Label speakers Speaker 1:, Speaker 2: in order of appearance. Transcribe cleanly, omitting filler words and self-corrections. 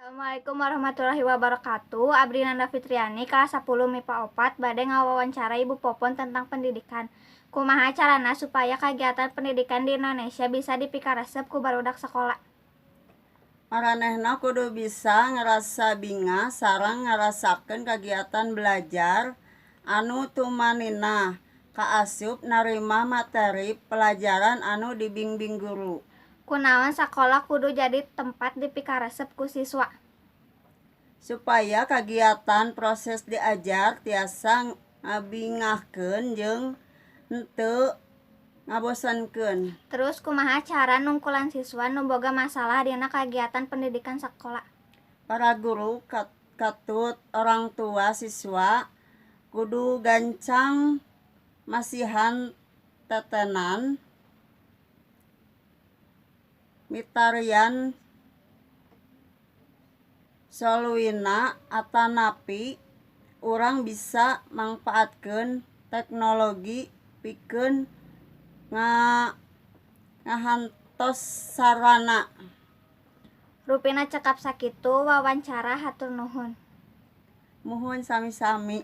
Speaker 1: Assalamualaikum warahmatullahi wabarakatuh. Abdi Nanda Fitriani, kelas 10 MIPA 4, bade ngawawancara Ibu Popon tentang pendidikan. Kumaha carana supaya kegiatan pendidikan di Indonesia bisa dipikaresep ku barudak sekolah?
Speaker 2: Maranehna kudu bisa ngerasa bingah sareng ngerasakeun kegiatan belajar anu tumanina kaasup narima materi pelajaran anu dibimbing guru.
Speaker 1: Kunaon sakola kudu jadi tempat dipikaresep ku siswa?
Speaker 2: Supaya kegiatan proses diajar tiasa ngabingahkeun jeung henteu ngabosankeun.
Speaker 1: Terus kumaha cara nungkulan siswa nu boga masalah dina kegiatan pendidikan sekolah?
Speaker 2: Para guru katut orang tua siswa kudu gancang masihan tetenan mitarian soluina atanapi urang bisa mangpaatkeun teknologi pikeun ngahantos sarana.
Speaker 1: Rupina cekap sakitu wawancara, hatur nuhun.
Speaker 2: Muhun sami-sami.